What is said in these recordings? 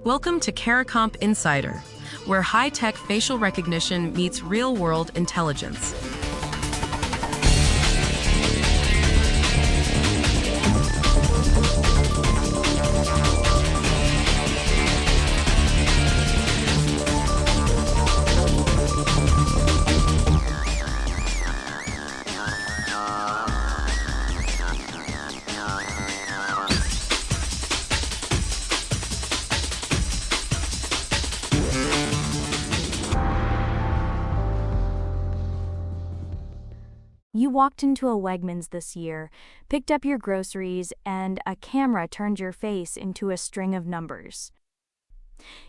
Welcome to CARICOMP Insider, where high-tech facial recognition meets real-world intelligence. You walked into a Wegmans this year, picked up your groceries, and a camera turned your face into a string of numbers.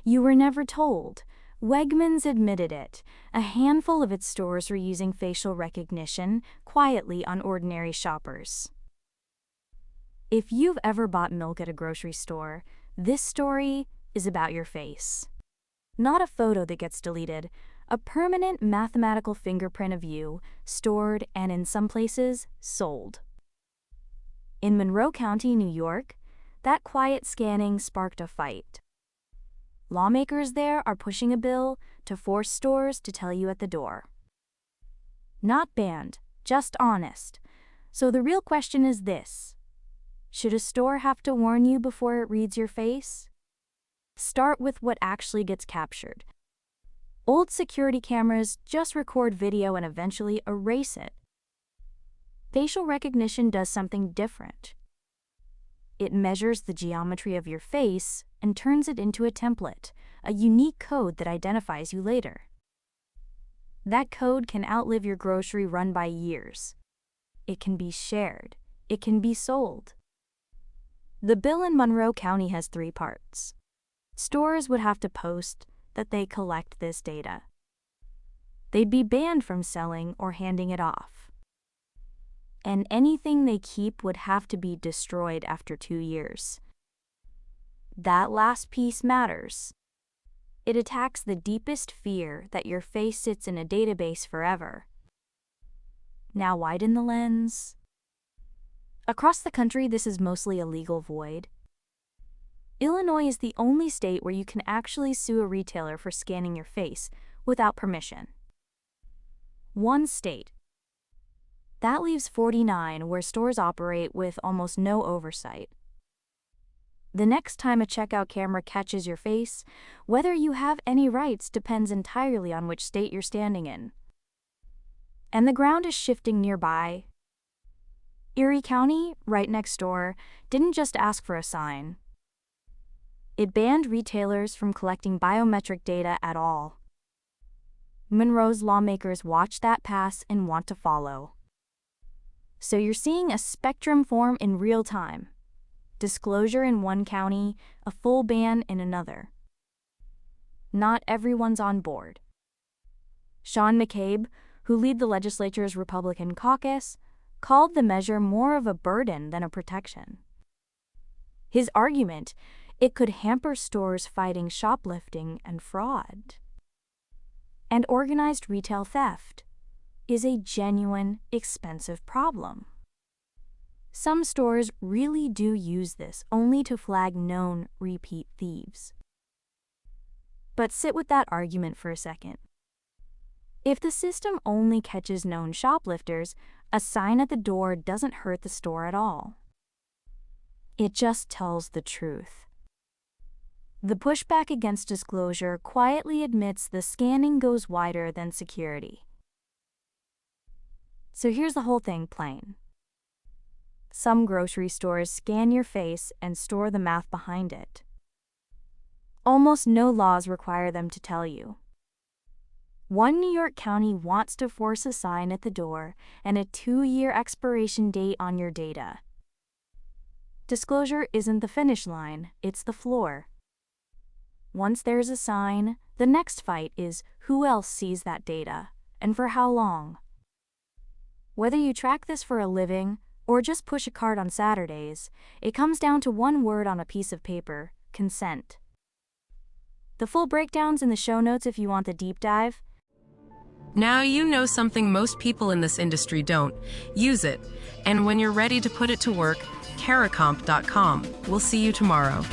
You were never told. Wegmans admitted it. A handful of its stores were using facial recognition quietly on ordinary shoppers. If you've ever bought milk at a grocery store, this story is about your face. Not a photo that gets deleted, a permanent mathematical fingerprint of you, stored and in some places, sold. In Monroe County, New York, that quiet scanning sparked a fight. Lawmakers there are pushing a bill to force stores to tell you at the door. Not banned, just honest. So the real question is this: should a store have to warn you before it reads your face? Start with what actually gets captured. Old security cameras just record video and eventually erase it. Facial recognition does something different. It measures the geometry of your face and turns it into a template, a unique code that identifies you later. That code can outlive your grocery run by years. It can be shared. It can be sold. The bill in Monroe County has 3 parts. Stores would have to post that they collect this data. They'd be banned from selling or handing it off. And anything they keep would have to be destroyed after 2 years. That last piece matters. It attacks the deepest fear that your face sits in a database forever. Now widen the lens. Across the country, this is mostly a legal void. Illinois is the only state where you can actually sue a retailer for scanning your face without permission. 1 state. That leaves 49 where stores operate with almost no oversight. The next time a checkout camera catches your face, whether you have any rights depends entirely on which state you're standing in. And the ground is shifting nearby. Erie County, right next door, didn't just ask for a sign. It banned retailers from collecting biometric data at all. Monroe's lawmakers watch that pass and want to follow. So you're seeing a spectrum form in real time. Disclosure in one county, a full ban in another. Not everyone's on board. Sean McCabe, who leads the legislature's Republican caucus, called the measure more of a burden than a protection. His argument: it could hamper stores fighting shoplifting and fraud. And organized retail theft is a genuine, expensive problem. Some stores really do use this only to flag known repeat thieves. But sit with that argument for a second. If the system only catches known shoplifters, a sign at the door doesn't hurt the store at all. It just tells the truth. The pushback against disclosure quietly admits the scanning goes wider than security. So here's the whole thing plain. Some grocery stores scan your face and store the math behind it. Almost no laws require them to tell you. One New York county wants to force a sign at the door and a 2-year expiration date on your data. Disclosure isn't the finish line, it's the floor. Once there's a sign, the next fight is who else sees that data, and for how long. Whether you track this for a living or just push a cart on Saturdays, it comes down to one word on a piece of paper: consent. The full breakdown's in the show notes if you want the deep dive. Now you know something most people in this industry don't. Use it. And when you're ready to put it to work, caricomp.com. We'll see you tomorrow.